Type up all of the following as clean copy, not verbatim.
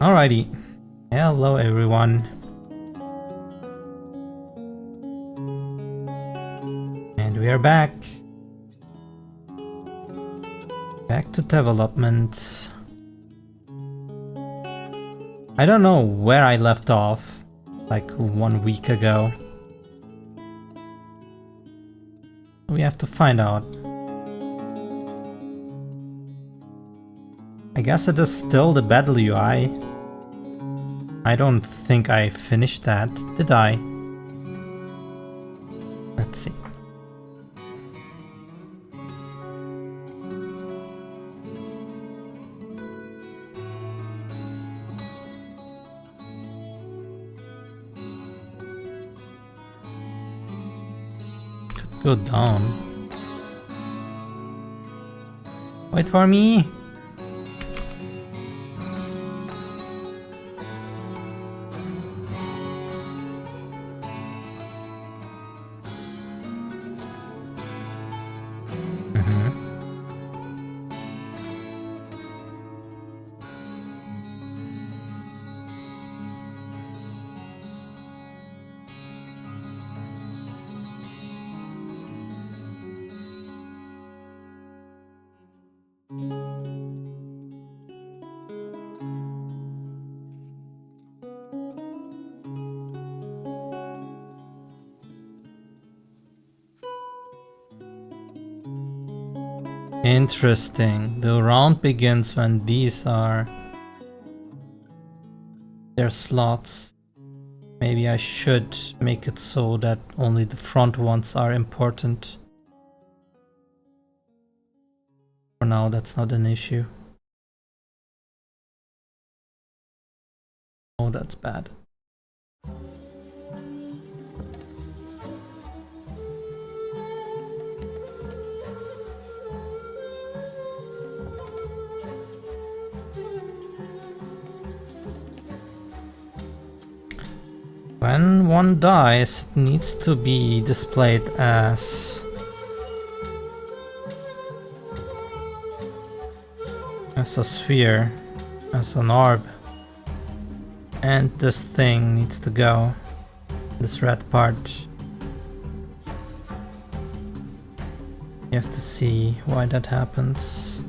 Alrighty. Hello everyone. And we are back. Back to development. I don't know where I left off, like 1 week ago. We have to find out. I guess it is still the Battle UI. I don't think I finished that, did I? Let's see. Could go down. Wait for me! Interesting. The round begins when these are their slots. Maybe I should make it so that only the front ones are important. For now, that's not an issue. Oh, that's bad. When one dies, it needs to be displayed as a sphere, as an orb. And this thing needs to go. This red part. You have to see why that happens.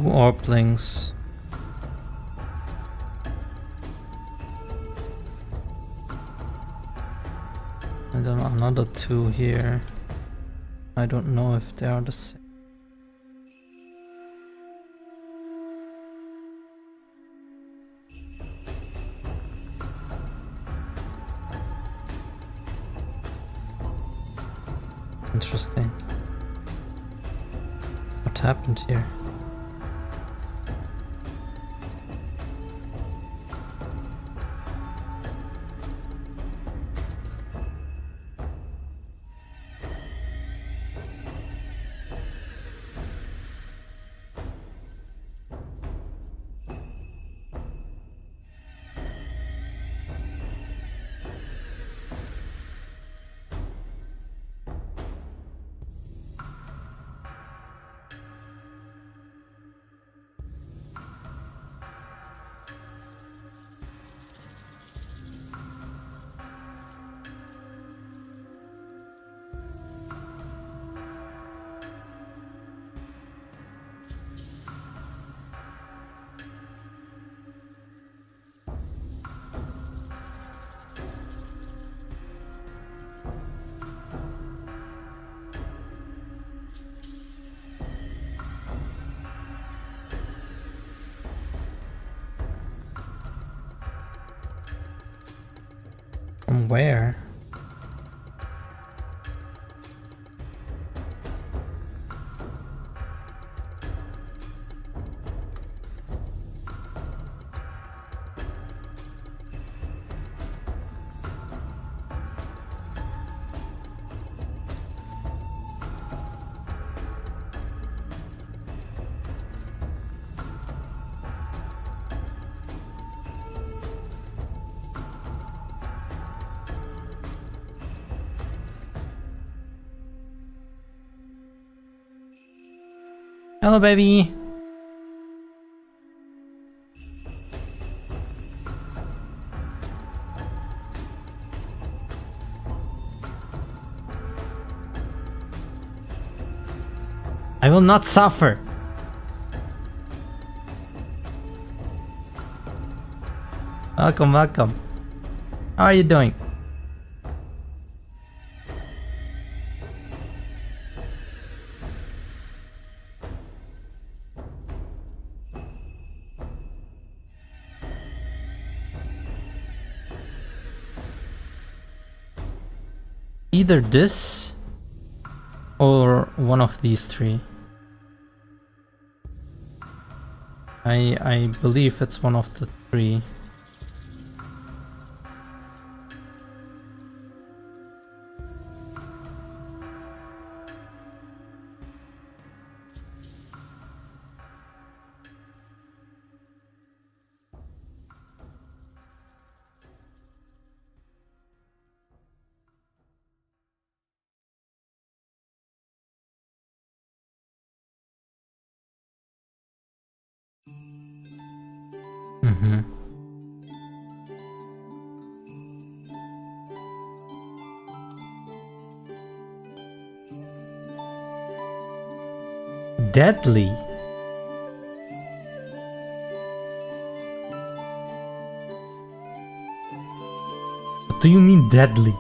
Orplings. And then another 2 here. I don't know if they are the same. Interesting. What happened here? From where? Hello, baby. I will not suffer. Welcome, welcome. How are you doing? Either this or one of these 3. I believe it's one of the 3. Mm-hmm. Deadly. What do you mean deadly?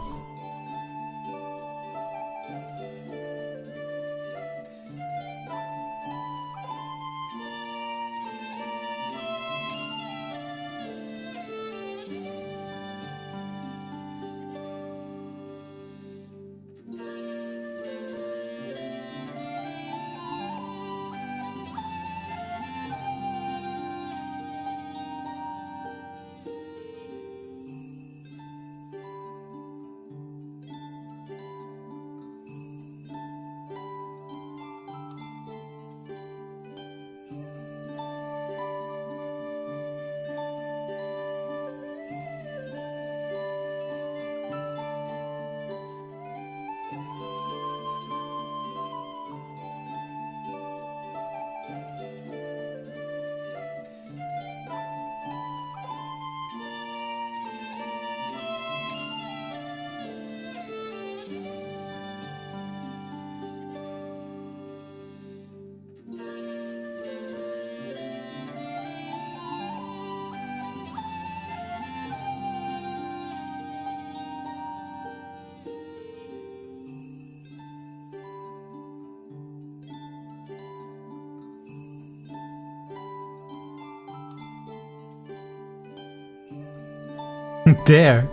Dare.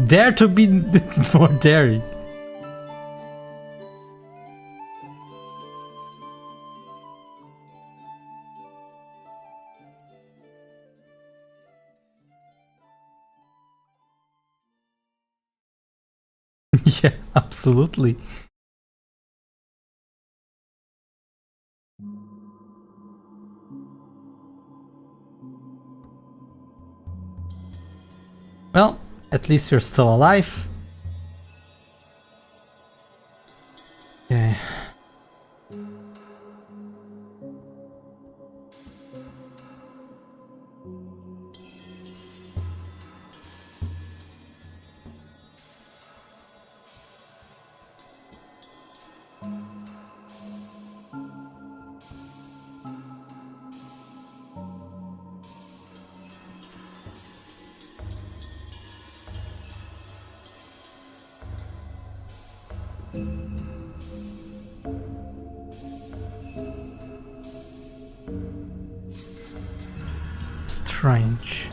Dare to be more daring. Yeah, absolutely. Well, at least you're still alive. Okay. Strange.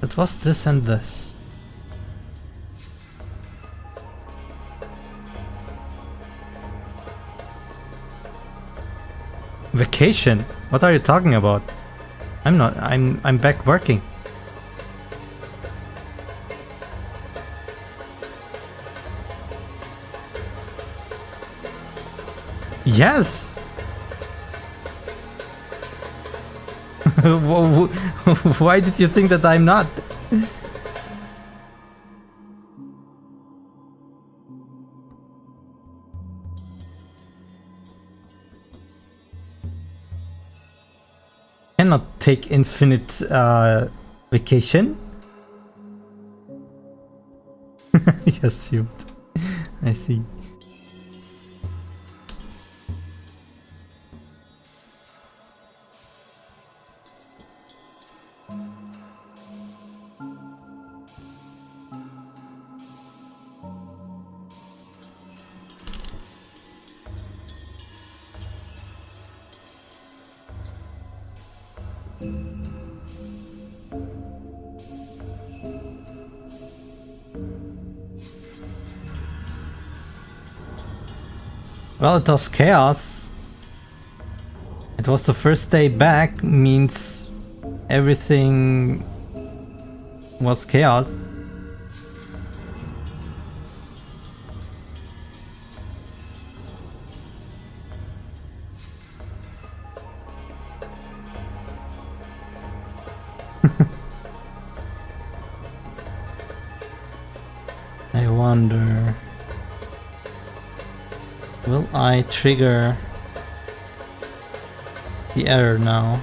It was this and this. Vacation? What are you talking about? I'm not. I'm back working. Yes. Why did you think that I'm not? Cannot take infinite vacation. You assumed. I see. Well, it was chaos. It was the first day back, means everything was chaos. I wonder... Will I trigger the error now?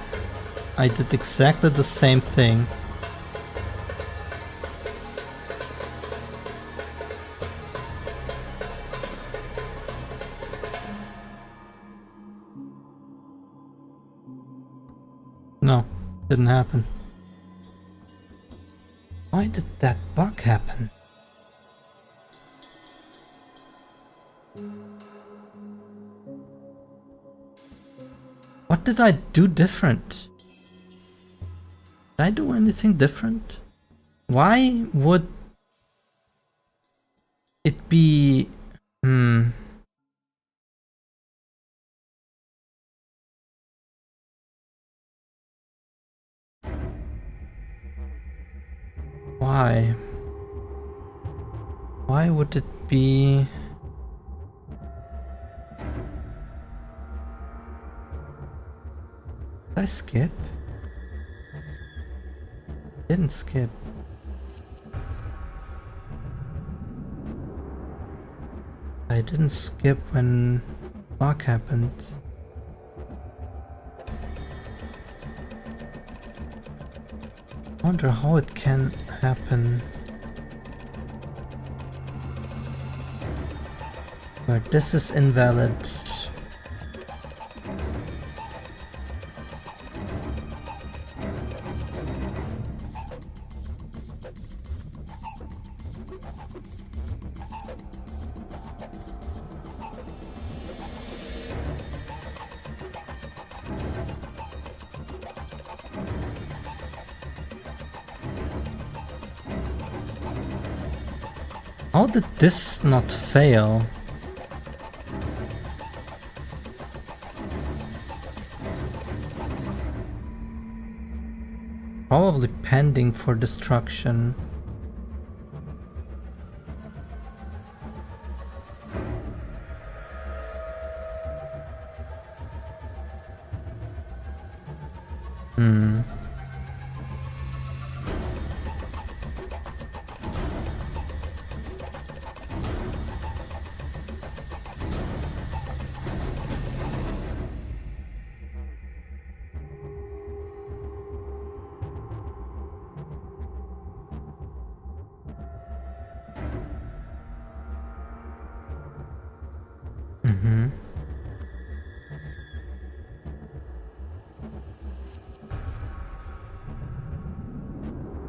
I did exactly the same thing. No, didn't happen. Why did that bug happen? What did I do different? Did I do anything different? Why would it be... Why? Why would it be... Did I skip? Didn't skip. I didn't skip when bug happened. I wonder how it can happen. But this is invalid. How did this not fail? Probably pending for destruction.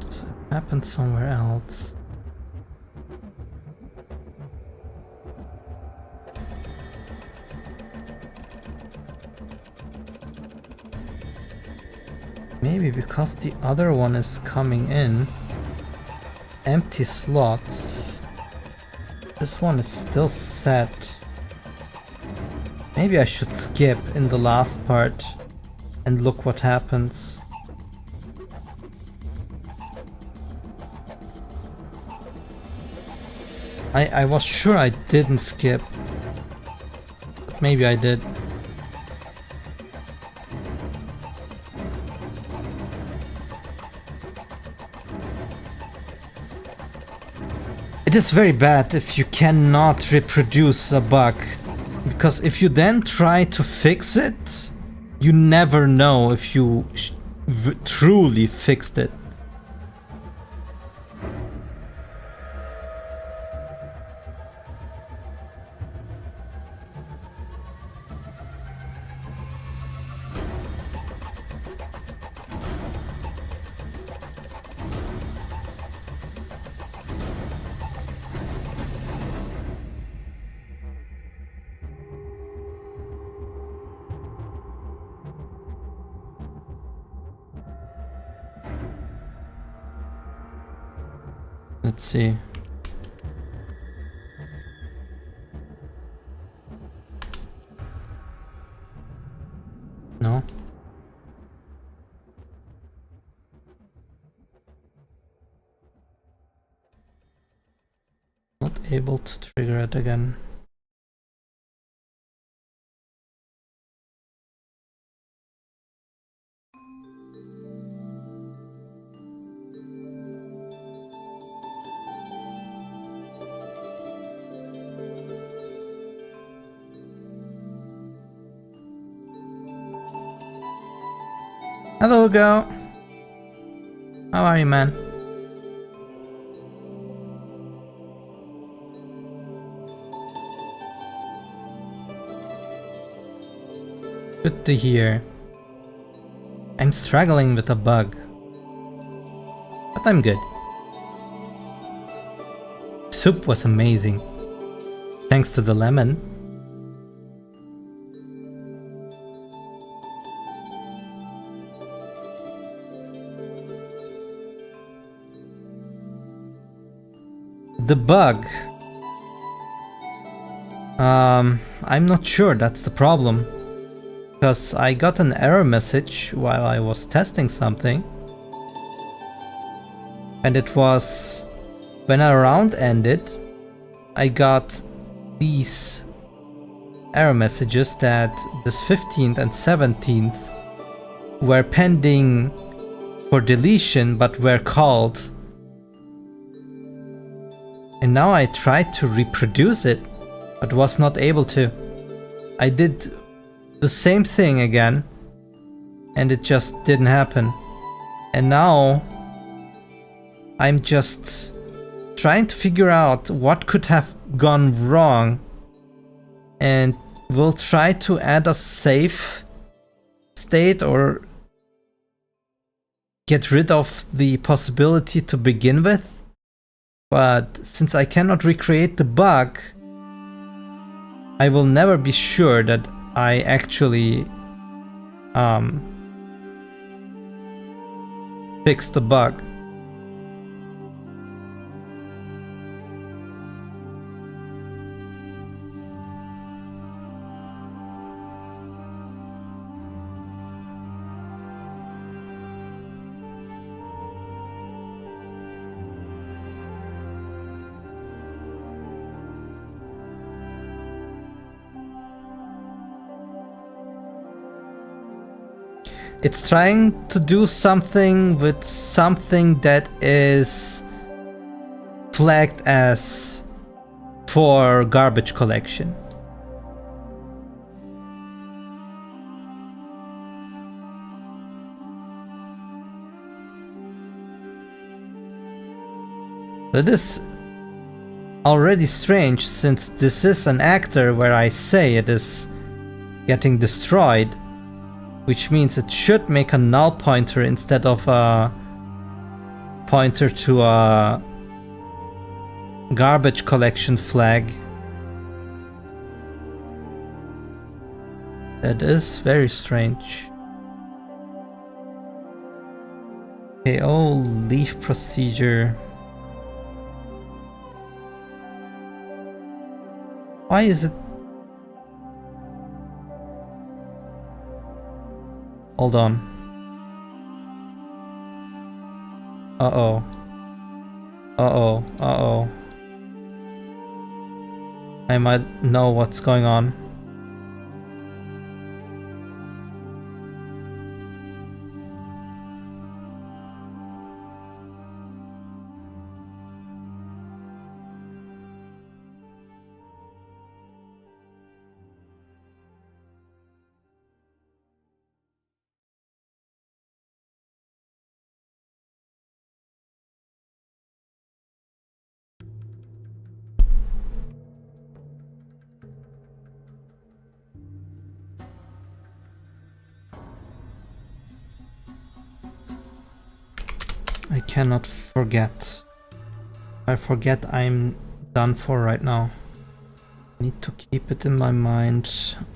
So it happened somewhere else. Maybe because the other one is coming in. Empty slots. This one is still set. Maybe I should skip in the last part and look what happens. I was sure I didn't skip, but maybe I did. It is very bad if you cannot reproduce a bug, because if you then try to fix it, you never know if you truly fixed it. Let's see. No. Not able to trigger it again. Hello, Hugo. How are you, man? Good to hear. I'm struggling with a bug, but I'm good. Soup was amazing. Thanks to the lemon. The bug. I'm not sure, that's the problem. Because I got an error message while I was testing something. And it was when a round ended, I got these error messages that this 15th and 17th were pending for deletion but were called. And now I tried to reproduce it, but was not able to. I did the same thing again, and it just didn't happen. And now I'm just trying to figure out what could have gone wrong, and will try to add a safe state or get rid of the possibility to begin with. But since I cannot recreate the bug, I will never be sure that I actually fixed the bug. It's trying to do something with something that is flagged as for garbage collection. It is already strange, since this is an actor where I say it is getting destroyed, which means it should make a null pointer instead of a pointer to a garbage collection flag. That is very strange. KO leave procedure. Why is it? Hold on. Uh-oh. Uh-oh. Uh-oh. I might know what's going on. I cannot forget. If I forget, I'm done for right now. I need to keep it in my mind.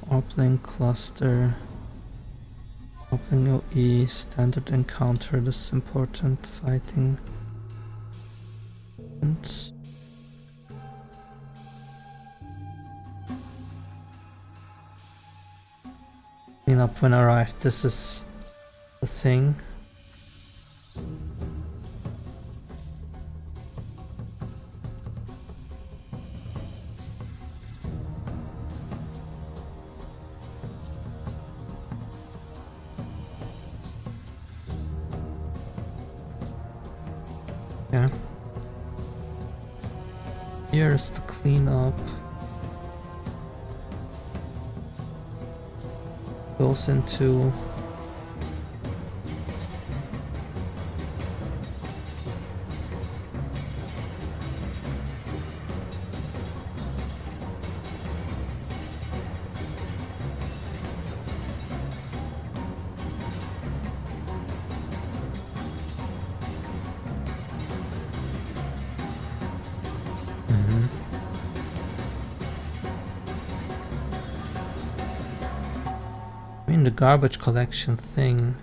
Oplink cluster. Oplink OE. Standard encounter. This is important. Fighting. And clean up when arrived. This is the thing. Yeah. Here's the cleanup. Goes into the garbage collection thing.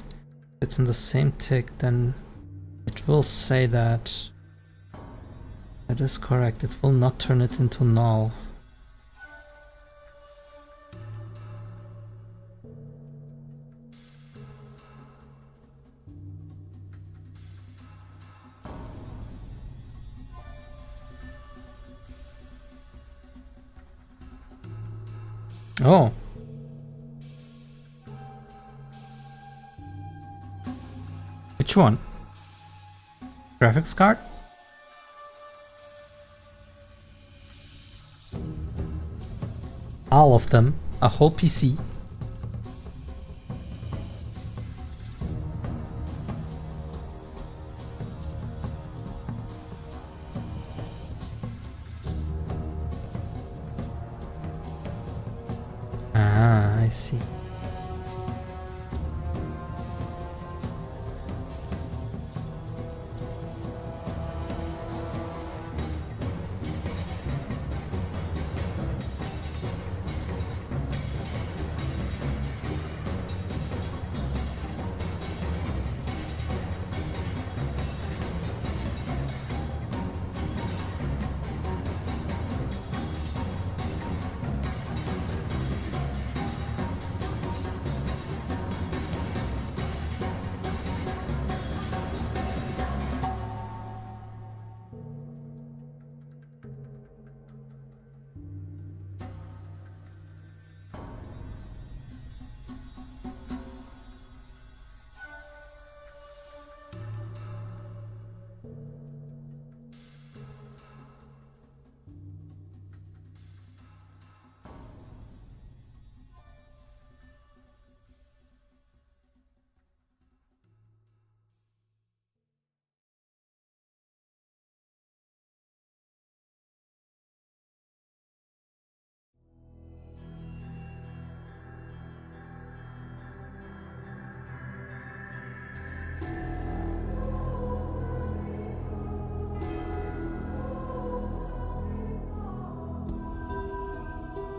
If it's in the same tick, then it will say that. That is correct. It will not turn it into null. Oh. Which one? Graphics card? All of them. A whole PC. Ah, I see.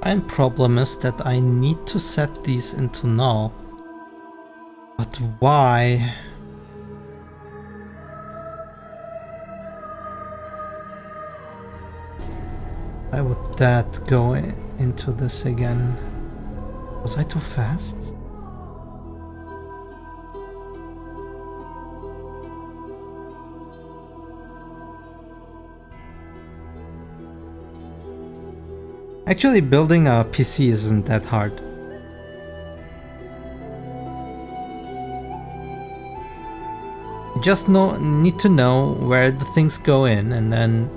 Ein problem is that I need to set these into null. But why? Why would that go into this again? Was I too fast? Actually, building a PC isn't that hard. You just need to know where the things go in, and then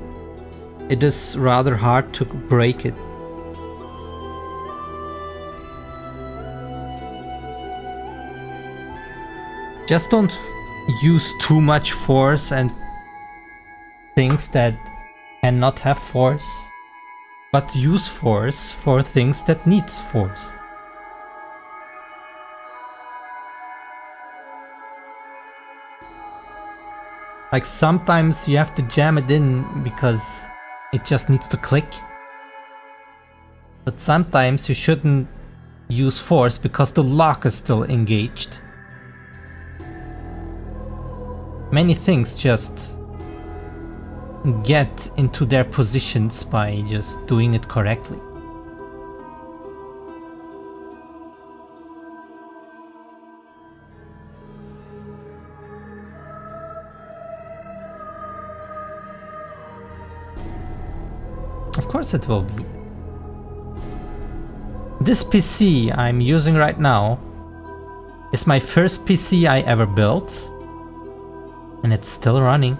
it is rather hard to break it. Just don't use too much force and things that cannot have force, but use force for things that needs force. Like sometimes you have to jam it in because it just needs to click. But sometimes you shouldn't use force because the lock is still engaged. Many things just get into their positions by just doing it correctly. Of course it will be. This PC I'm using right now is my first PC I ever built, and it's still running.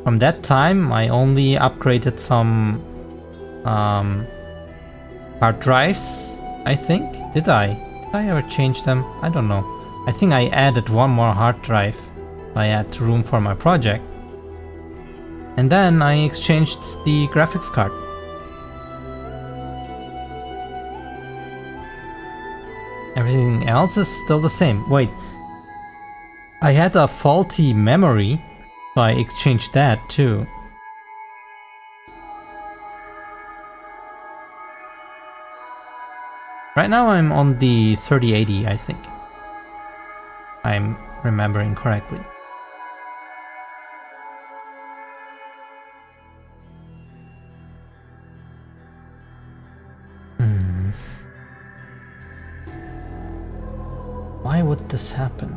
From that time, I only upgraded some hard drives, I think. Did I? Did I ever change them? I don't know. I think I added one more hard drive. I had room for my project. And then I exchanged the graphics card. Everything else is still the same. Wait. I had a faulty memory, so I exchanged that too. Right now I'm on the 3080, I think. I'm remembering correctly. Why would this happen?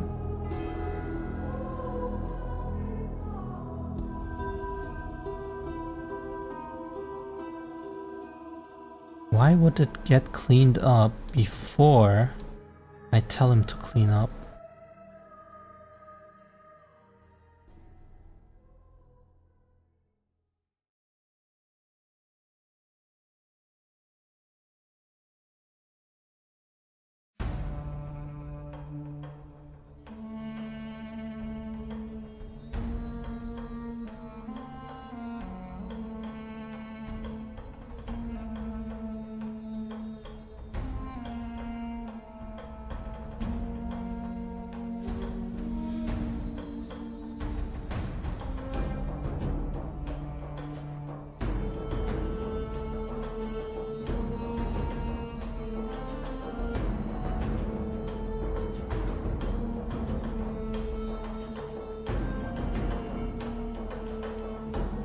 Why would it get cleaned up before I tell him to clean up?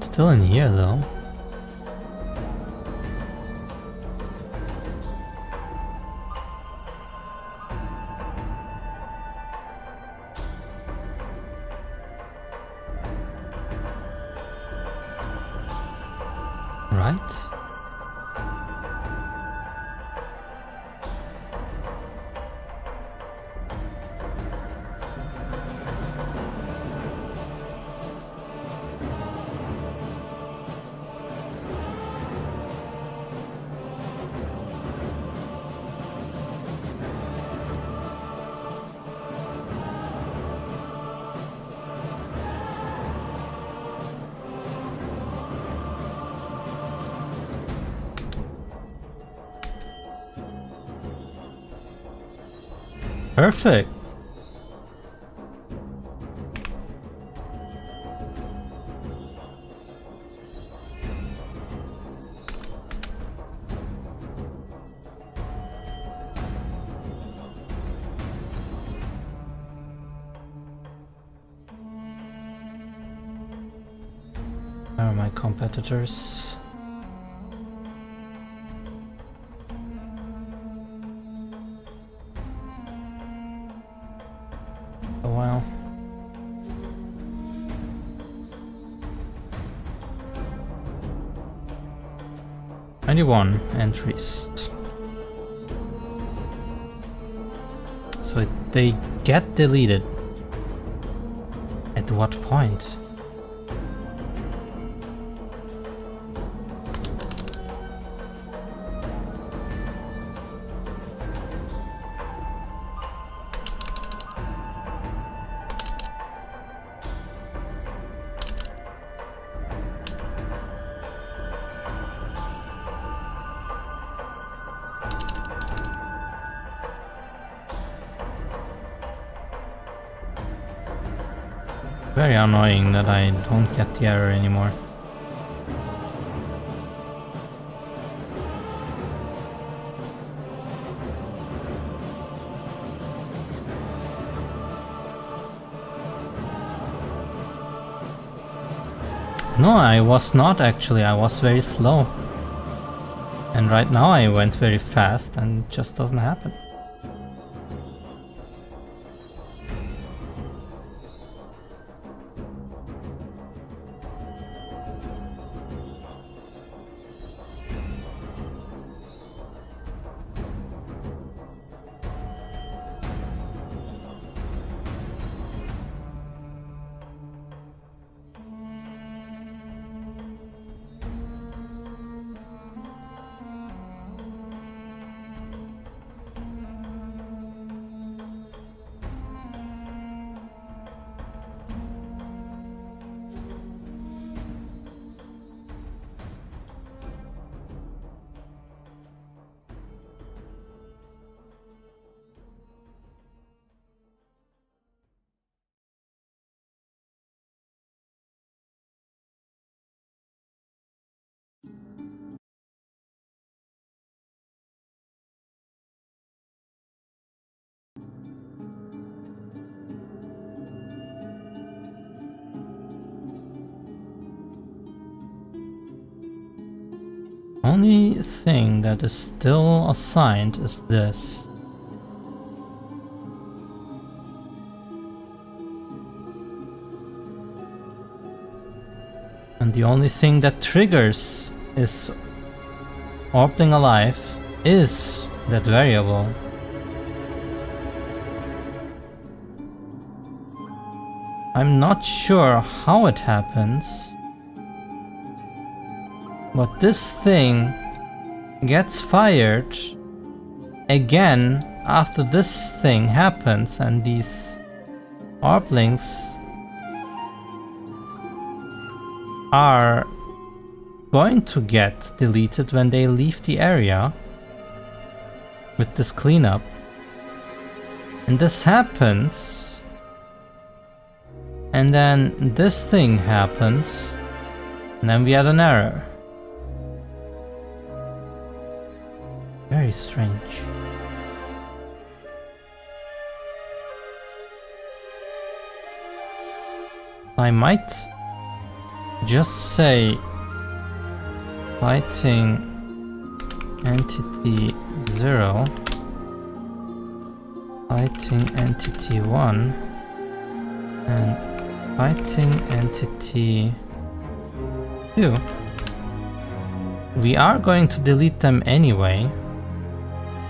Still in here though. Right? Perfect. Where are my competitors? Oh well. entries. So they get deleted. At what point? Very annoying that I don't get the error anymore. No, I was not actually. I was very slow. And right now I went very fast and it just doesn't happen. Only thing that is still assigned is this. And the only thing that triggers is Orbling Alive is that variable. I'm not sure how it happens, but this thing gets fired again after this thing happens, and these Orblings are going to get deleted when they leave the area with this cleanup. And this happens, and then this thing happens, and then we had an error. Very strange. I might just say fighting entity 0, fighting entity 1, and fighting entity 2. We are going to delete them anyway,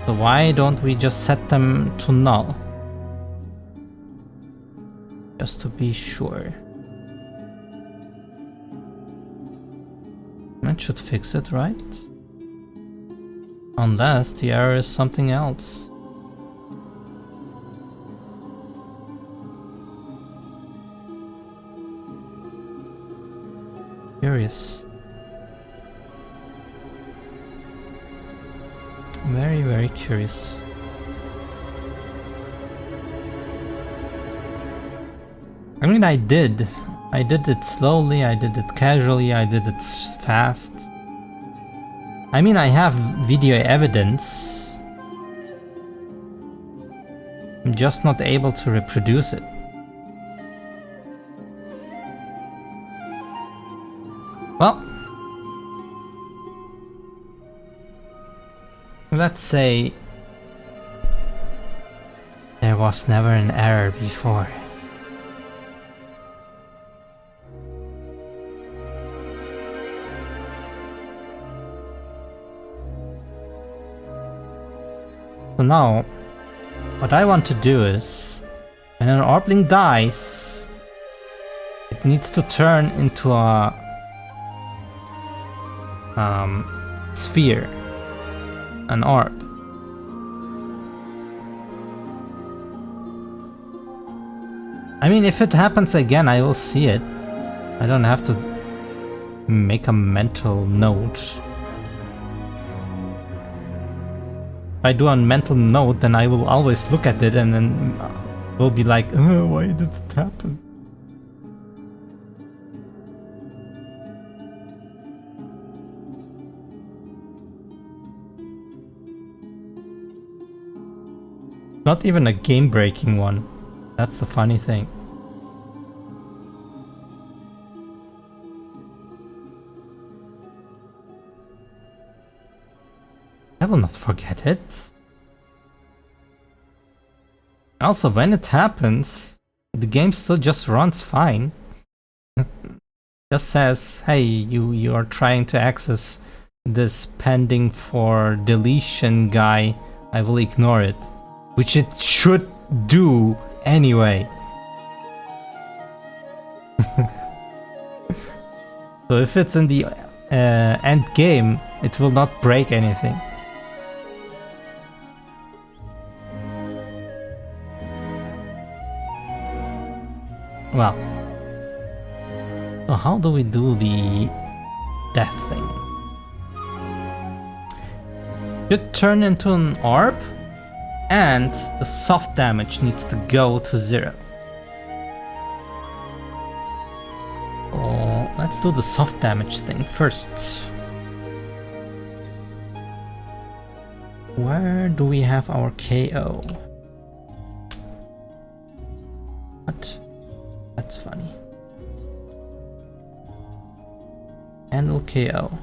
so why don't we just set them to null? Just to be sure. That should fix it, right? Unless the error is something else. Curious. Very, very curious. I mean, I did it slowly, I did it casually, I did it fast. I mean, I have video evidence. I'm just not able to reproduce it. Well, let's say there was never an error before. So now, what I want to do is, when an Orbling dies, it needs to turn into a sphere, an orb. I mean, if it happens again, I will see it. I don't have to make a mental note. If I do a mental note, then I will always look at it and then will be like, oh, why did it happen? Not even a game-breaking one. That's the funny thing. I will not forget it. Also, when it happens, the game still just runs fine. Just says, hey, you are trying to access this pending for deletion guy. I will ignore it. Which it should do anyway. So if it's in the end game, it will not break anything. Well, so how do we do the death thing? Should turn into an orb, and the soft damage needs to go to 0. So let's do the soft damage thing first. Where do we have our KO? What? That's funny. Handle KO.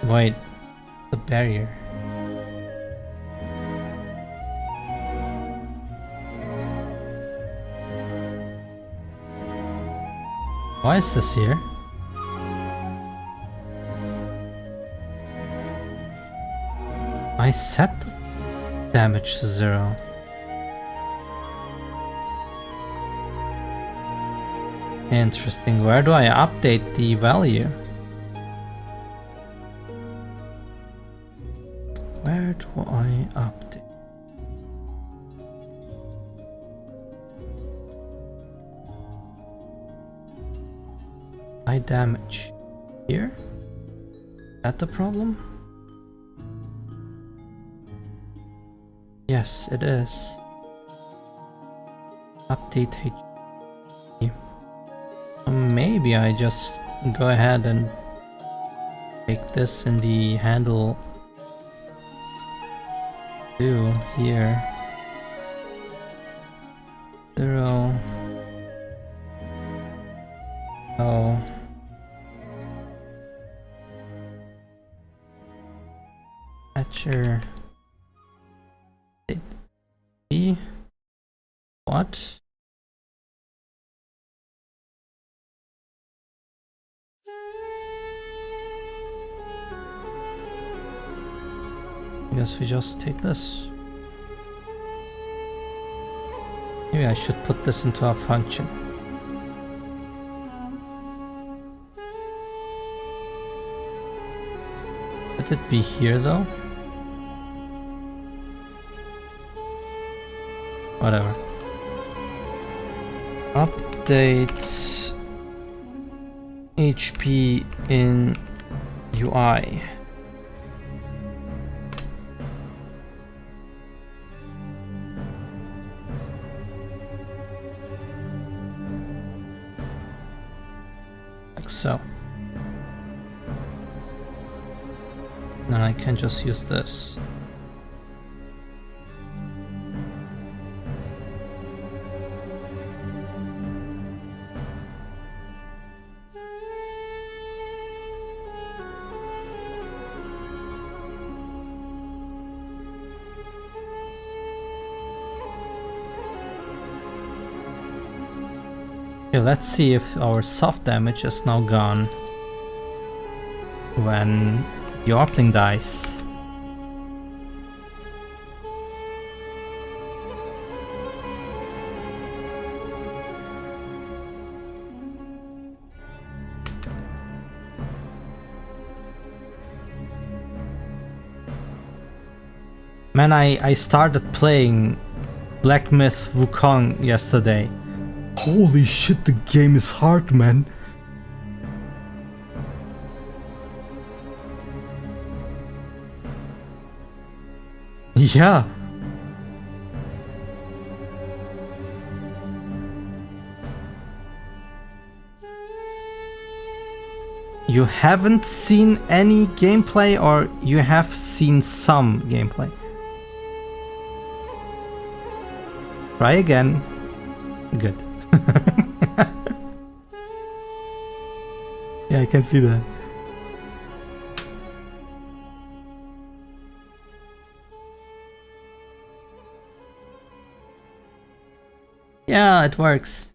Wait, the barrier. Why is this here? I set damage to 0. Interesting. Where do I update the value? Where do I update? High damage. Here? Is that the problem? Yes, it is. Update HP. Maybe I just go ahead and take this in the handle. Here 0. Oh. Catcher. What? I guess we just take this. Maybe I should put this into a function. Should it be here though? Whatever. Update HP in UI. Like so. Then I can just use this. Okay, let's see if our soft damage is now gone when the Orpling dies. Man, I started playing Black Myth Wukong yesterday. Holy shit, the game is hard, man. Yeah. You haven't seen any gameplay, or you have seen some gameplay? Try again. Good. Yeah, I can see that. Yeah, it works.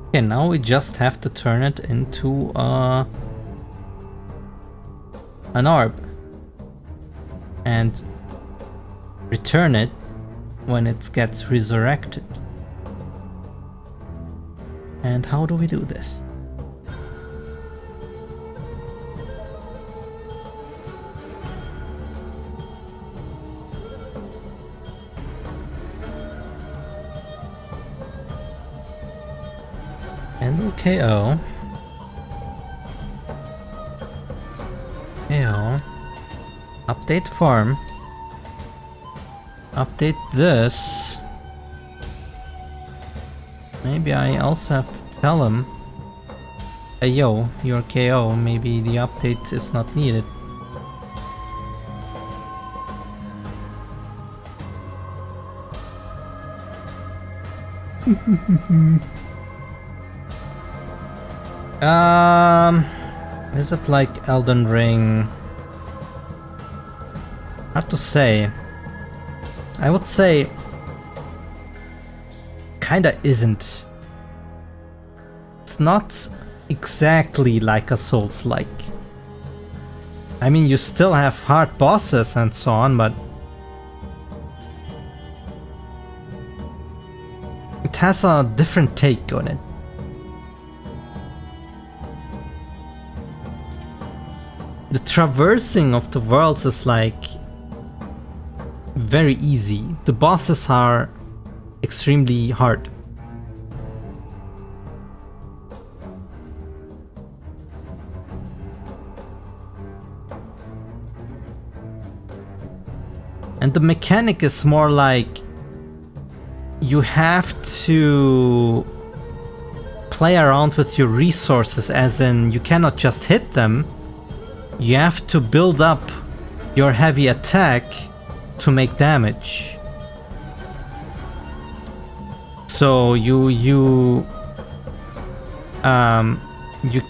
Okay, now we just have to turn it into an orb and return it when it gets resurrected. And how do we do this? Handle KO. KO. Update farm. Update this. Maybe I also have to tell him, hey yo, you're KO, maybe the update is not needed. Is it like Elden Ring? Hard to say. I would say kinda isn't. It's not exactly like a Souls-like. I mean, you still have hard bosses and so on, but it has a different take on it. The traversing of the worlds is like very easy. The bosses are extremely hard. And the mechanic is more like you have to play around with your resources, as in you cannot just hit them. You have to build up your heavy attack to make damage. So you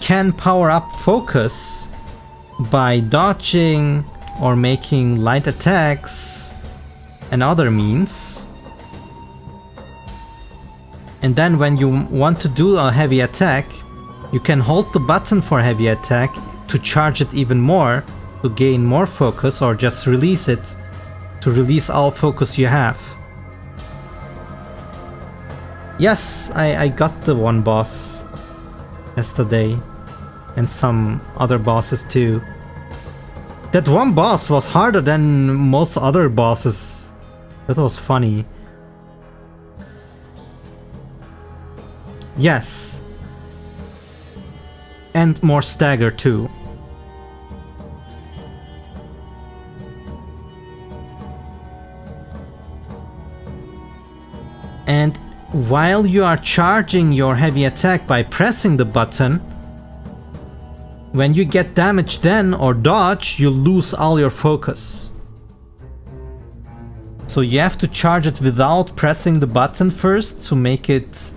can power up focus by dodging or making light attacks and other means. And then when you want to do a heavy attack, you can hold the button for heavy attack to charge it even more, to gain more focus, or just release it to release all focus you have. Yes, I got the one boss yesterday. And some other bosses too. That one boss was harder than most other bosses. That was funny. Yes. And more stagger too. And while you are charging your heavy attack by pressing the button, when you get damage then or dodge, you lose all your focus. So you have to charge it without pressing the button first to make it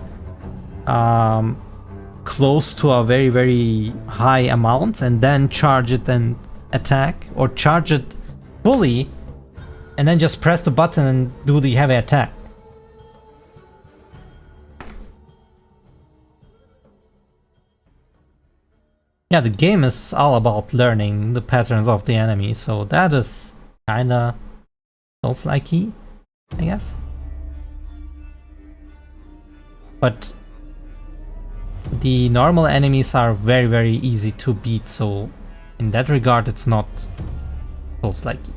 close to a very, very high amount, and then charge it and attack, or charge it fully and then just press the button and do the heavy attack. Yeah, the game is all about learning the patterns of the enemy, so that is kinda Souls-like-y, I guess. But the normal enemies are very, very easy to beat, so in that regard it's not Souls-like-y.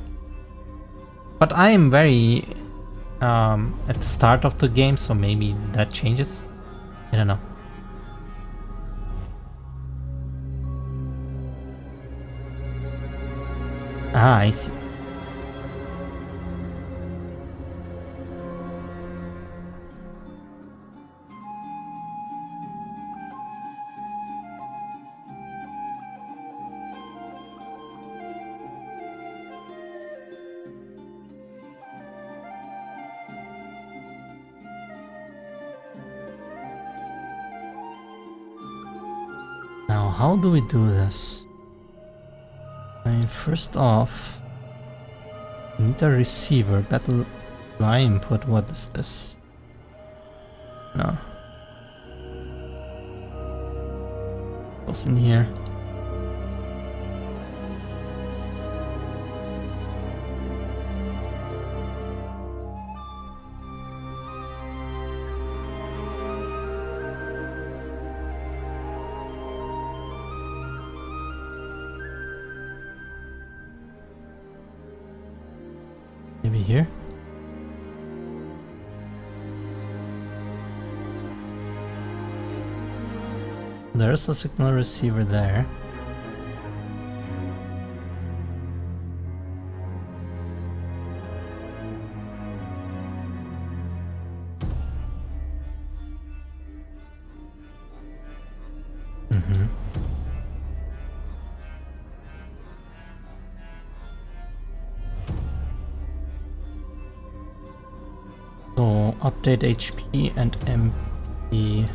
But I am very at the start of the game, so maybe that changes. I don't know. Ah, I see. Now, how do we do this? I mean, first off, we need a receiver. Battle I input. What is this? No. What's in here? Maybe here? There's a signal receiver there. So update HP and MP.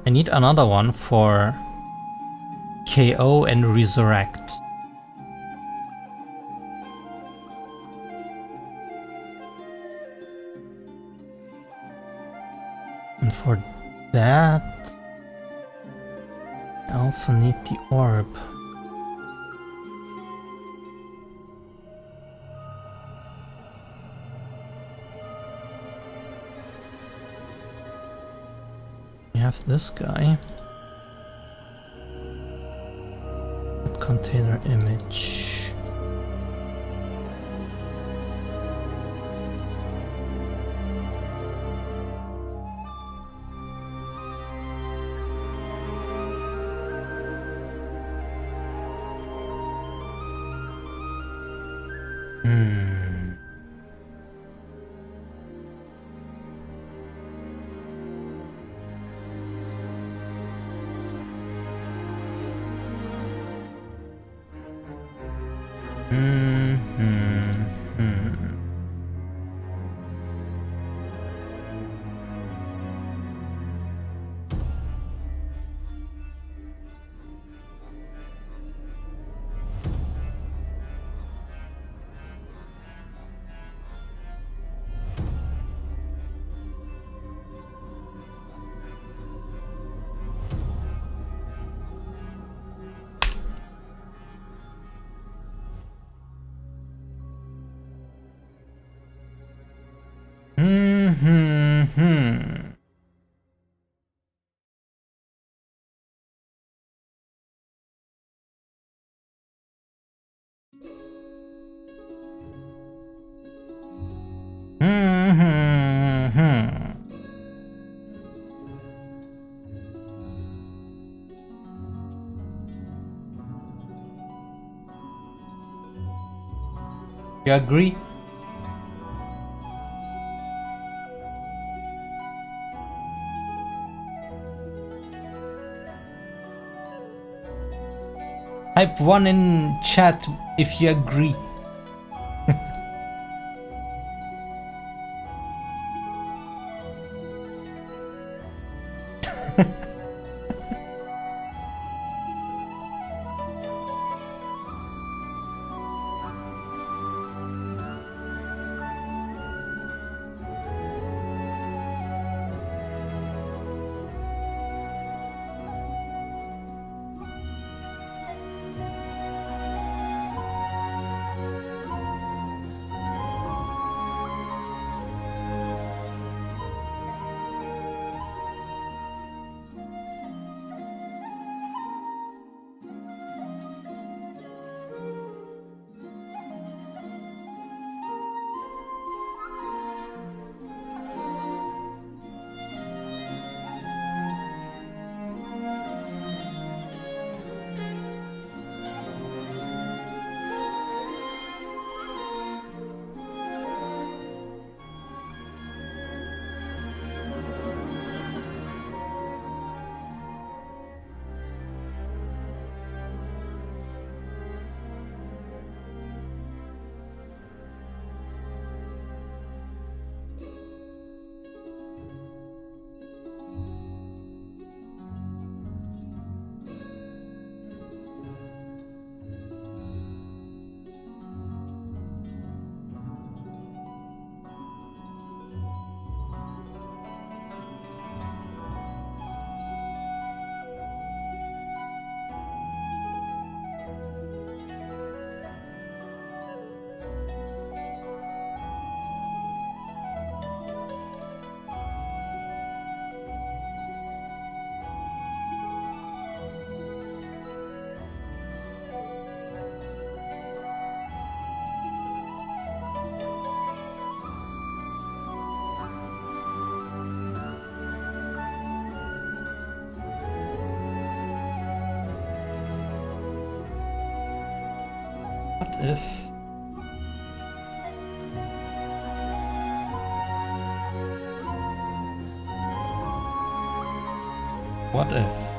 I need another one for KO and Resurrect. And for that, I also need the orb. We have this guy. Container image. Hmm. You agree? Type 1 in chat if you agree. What if... What if...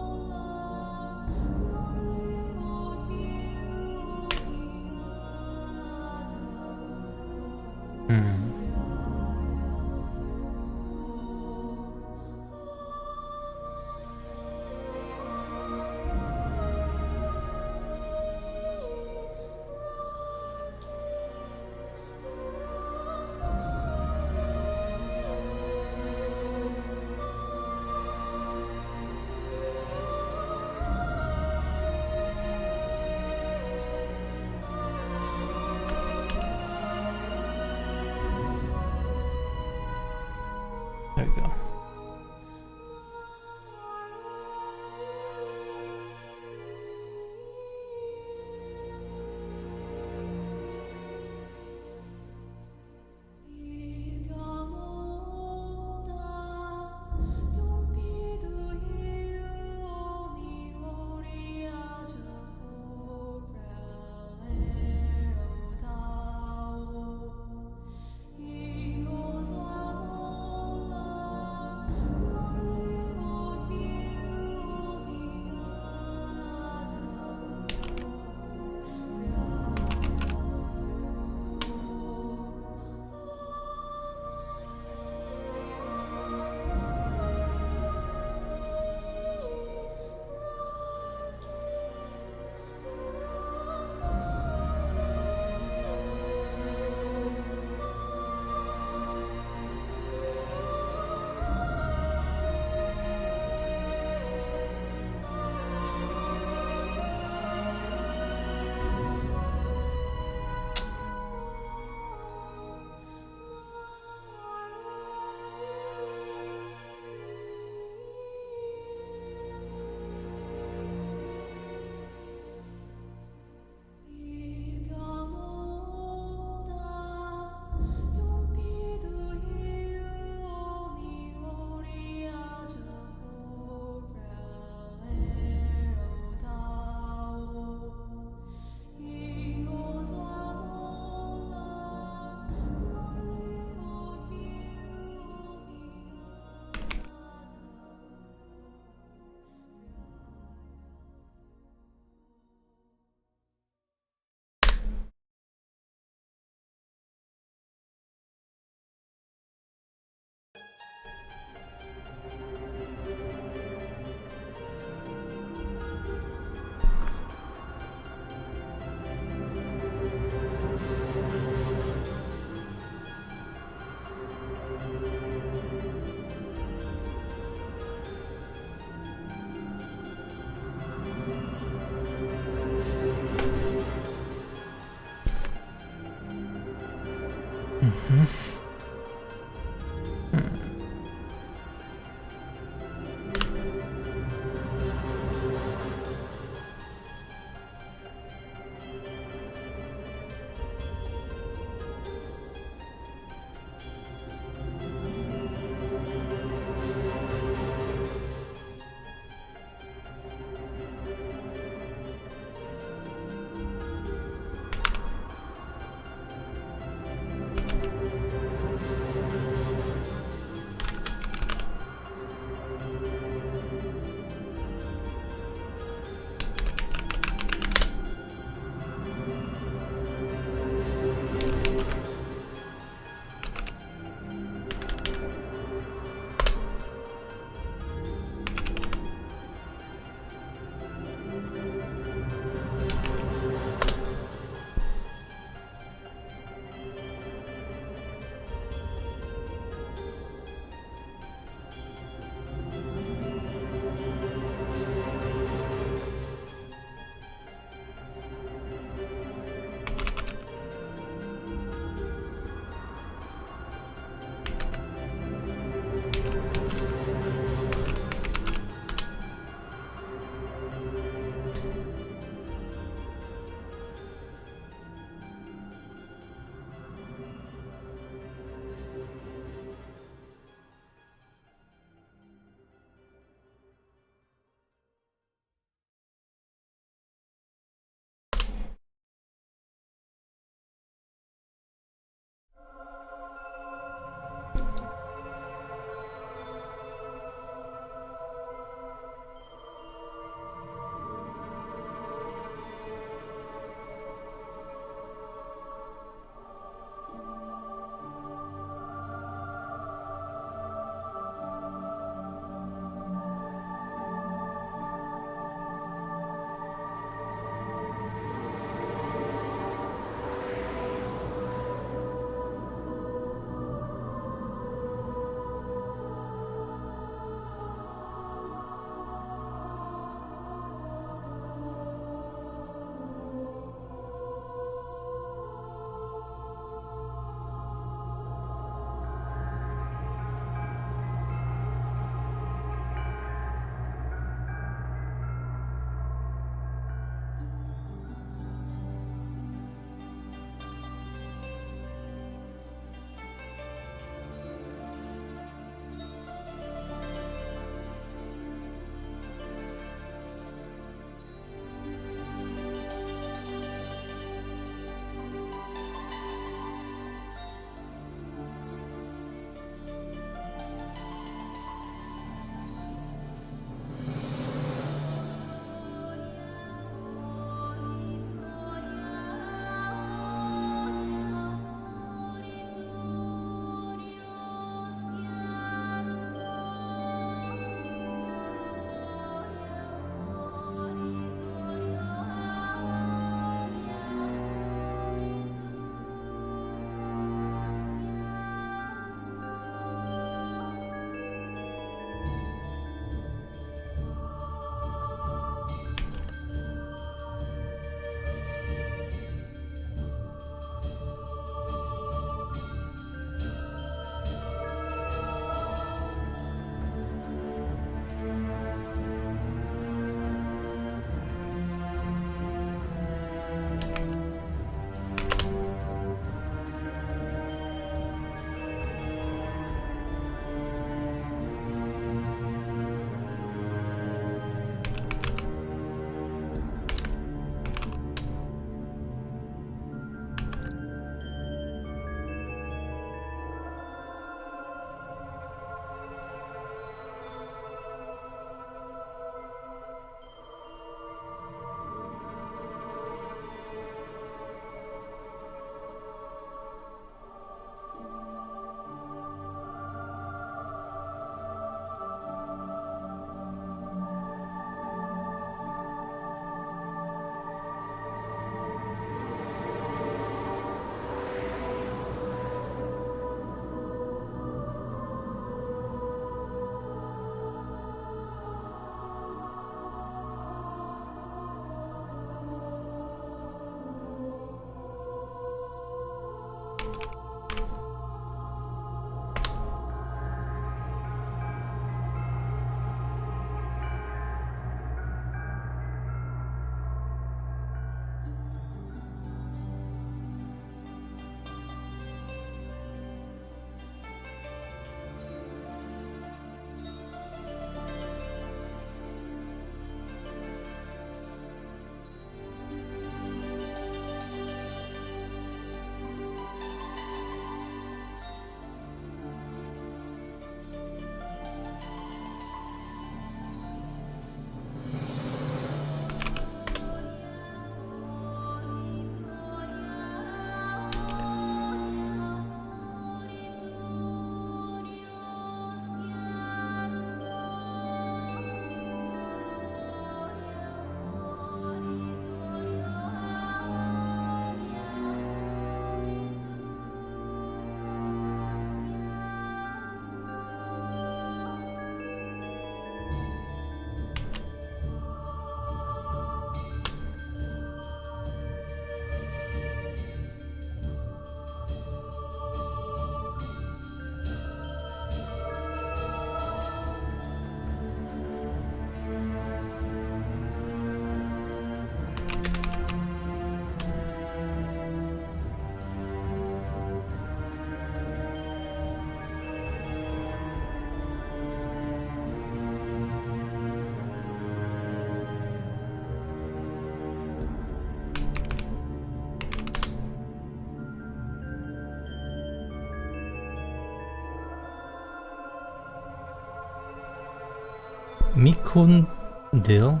Mikundil?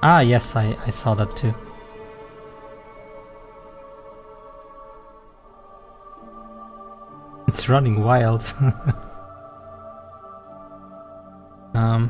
Ah, yes, I saw that too. It's running wild. um...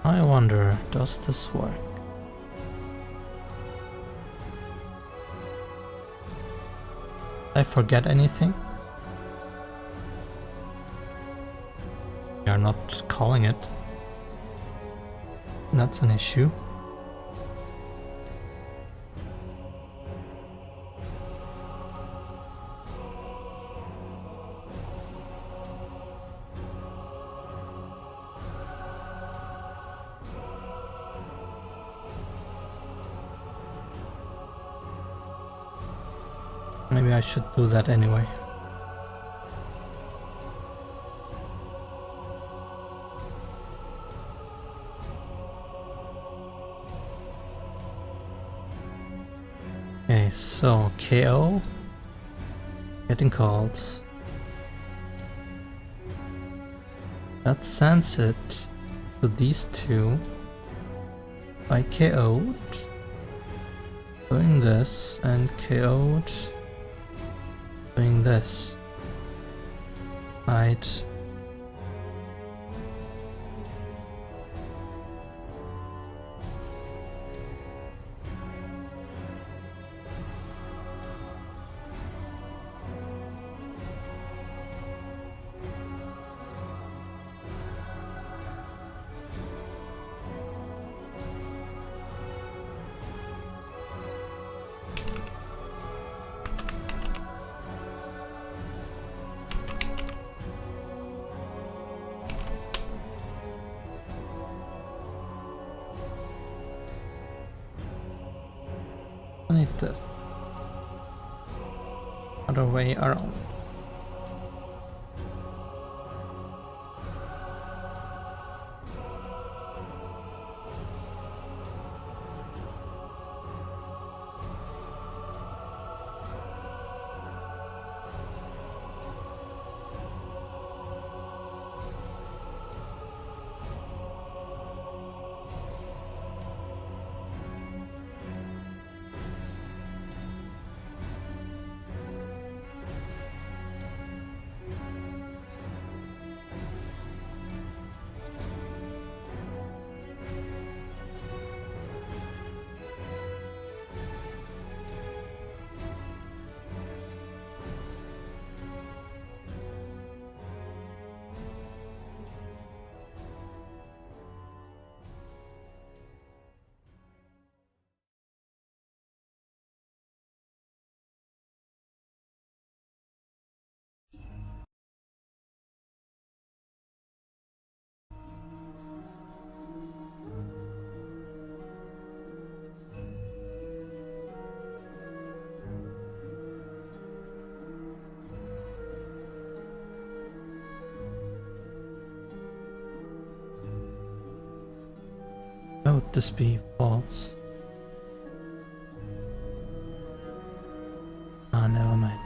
I wonder, does this work? Did I forget anything? We are not calling it. That's an issue. Maybe I should do that anyway. Okay, so KO getting called. That sends it to these two. I KO'd, doing this, and KO'd, doing this. Right. I need this. Other way around. Why would this be false? Ah, never mind.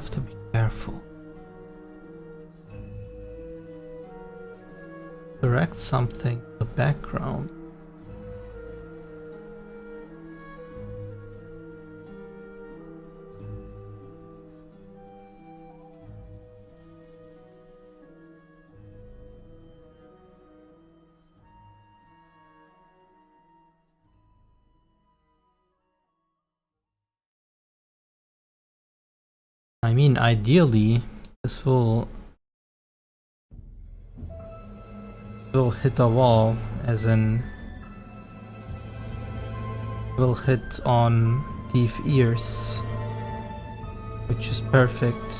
have to be careful. Direct something in the background. I mean, ideally, this will hit a wall, as in will hit on deaf ears, which is perfect.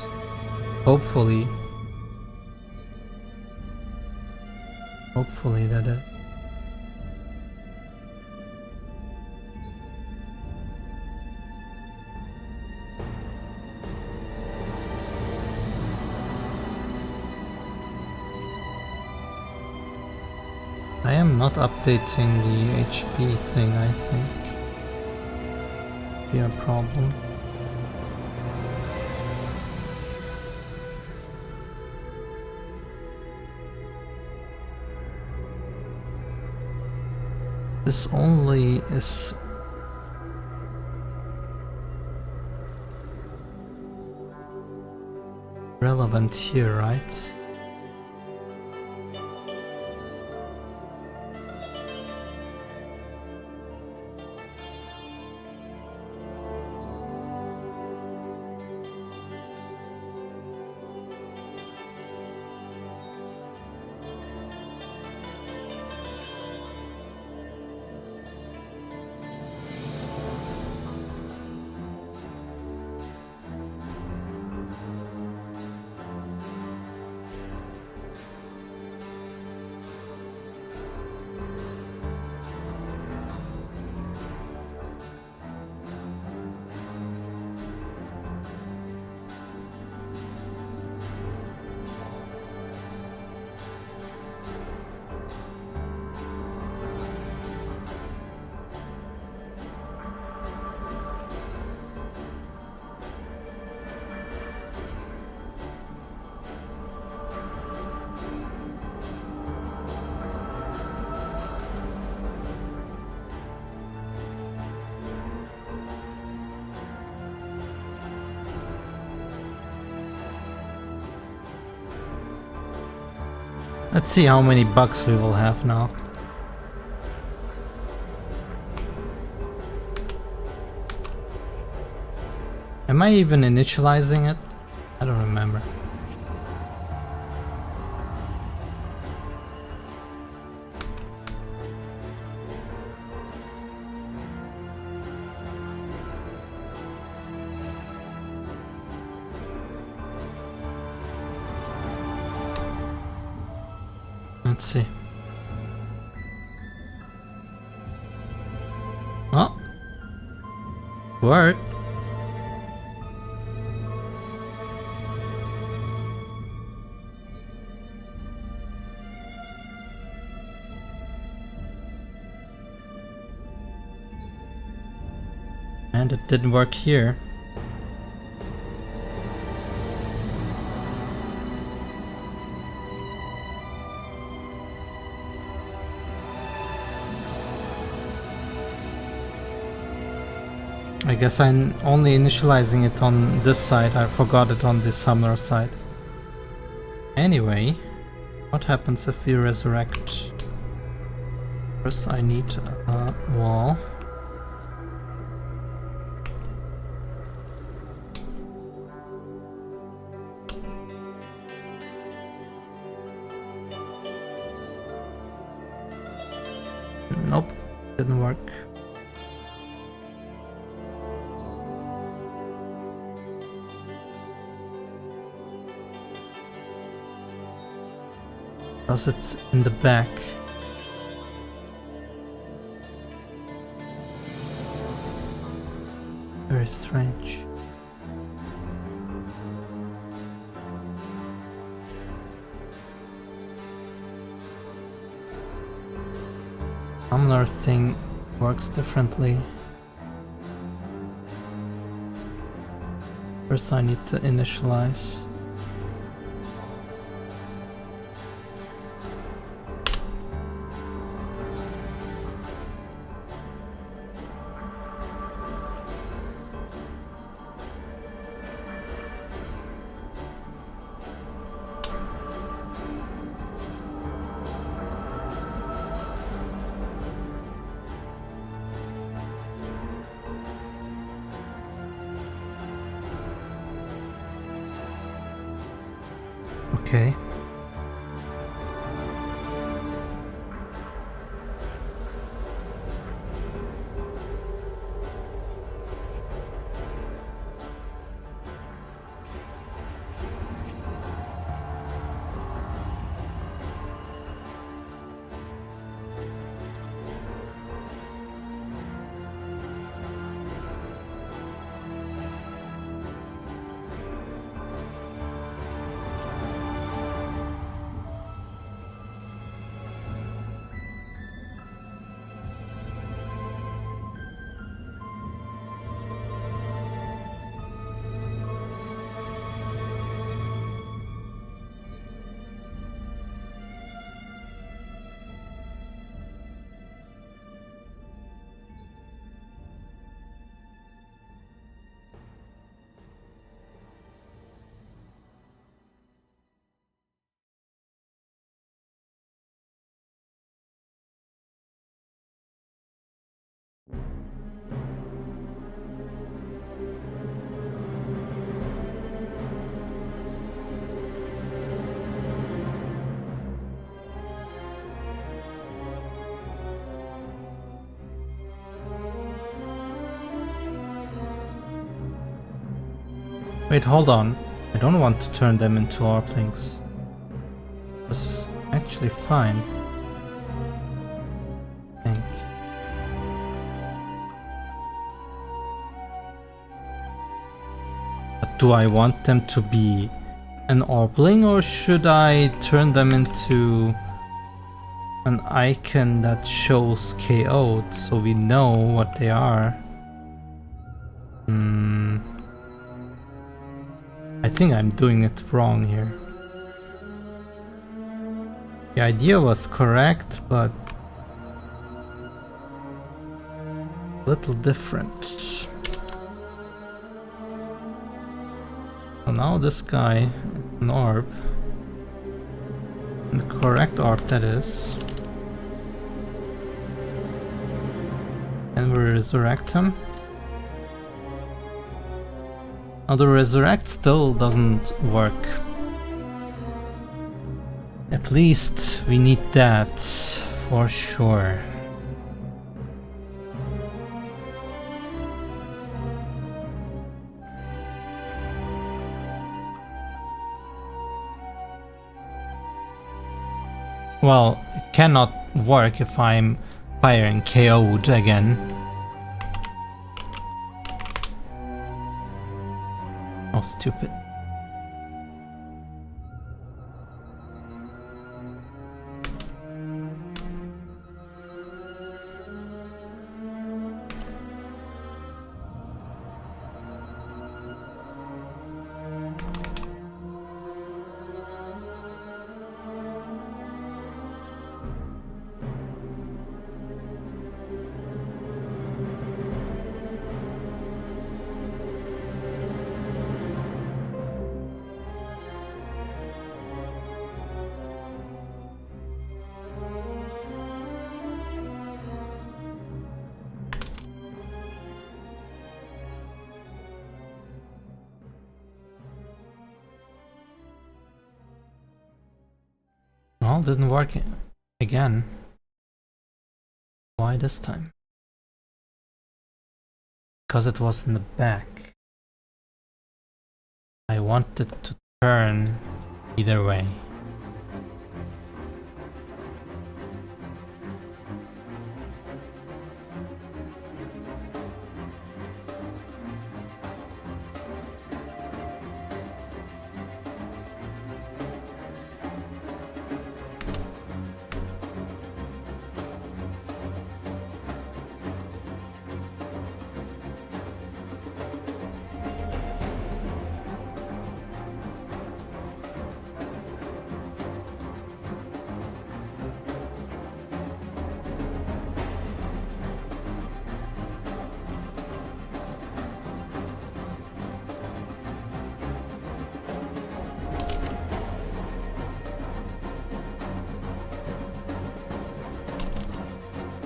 Hopefully that is. I am not updating the HP thing, I think. Be a problem. This only is relevant here, right? Let's see how many bucks we will have now. Am I even initializing it? I don't remember. Let's see. Oh, work. And it didn't work here. I guess I'm only initializing it on this side. I forgot it on the summoner side. Anyway, what happens if we resurrect? First I need a wall. Nope, didn't work. Because it's in the back. Very strange. Summoner thing works differently. First I need to initialize. Okay. Wait, hold on. I don't want to turn them into ARPlings. That's actually fine. I think. But do I want them to be an ARPling, or should I turn them into an icon that shows KO'd so we know what they are? I think I'm doing it wrong here. The idea was correct, but a little different. So now this guy is an ARP. The correct ARP, that is. And we resurrect him. Now the resurrect still doesn't work. At least we need that for sure. Well, it cannot work if I'm firing KO'd again. Oh, stupid. Well, didn't work again. Why this time? Because it was in the back. I wanted to turn either way.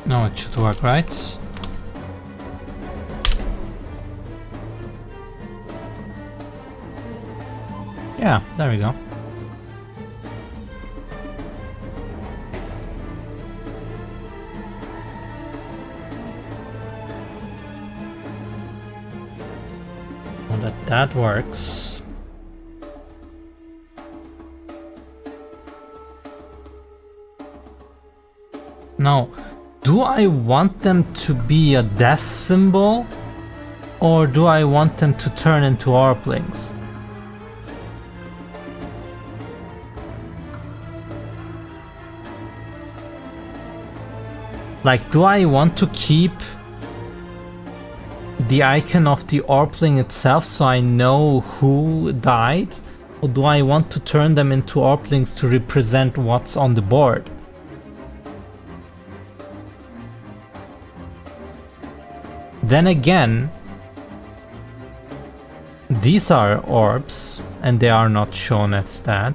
No, it should work, right? Yeah, there we go. Well, that works. Now, do I want them to be a death symbol? Or do I want them to turn into Orplings? Like, do I want to keep the icon of the Orpling itself so I know who died? Or do I want to turn them into Orplings to represent what's on the board? Then again, these are orbs, and they are not shown as that.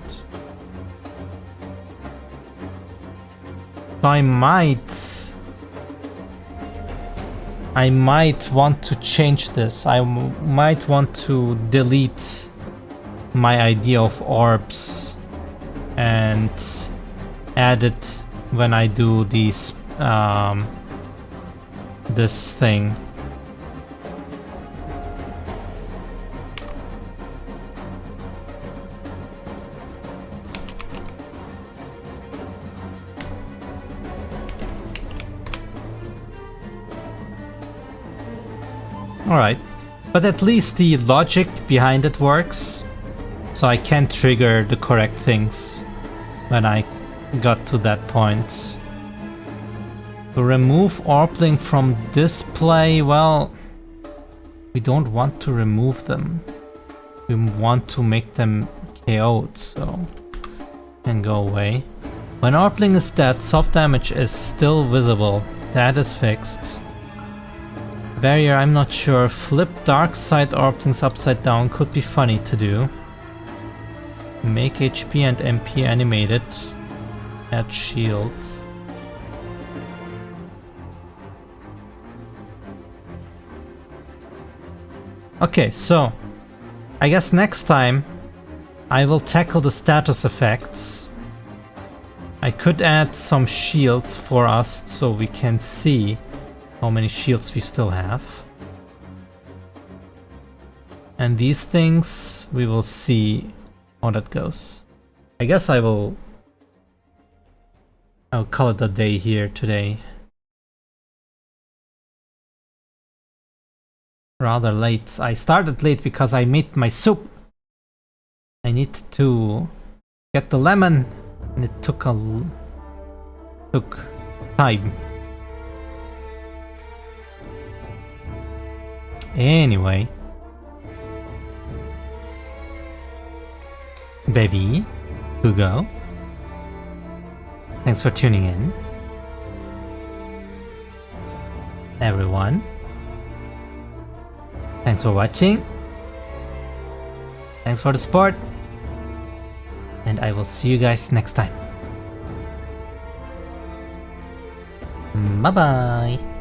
So I might want to change this. I might want to delete my idea of orbs and add it when I do these this thing. Alright, but at least the logic behind it works, so I can trigger the correct things when I got to that point. To remove Orpling from display, well, we don't want to remove them. We want to make them KO'd, so can go away. When Orpling is dead, soft damage is still visible. That is fixed. Barrier, I'm not sure. Flip dark side Orplings upside down could be funny to do. Make HP and MP animated. Add shields. Okay, so I guess next time I will tackle the status effects. I could add some shields for us so we can see how many shields we still have. And these things, we will see how that goes. I guess I'll call it a day here today. Rather late. I started late because I made my soup. I need to get the lemon, and it took time. Anyway, baby, Hugo, thanks for tuning in. Everyone, thanks for watching. Thanks for the support. And I will see you guys next time. Bye bye.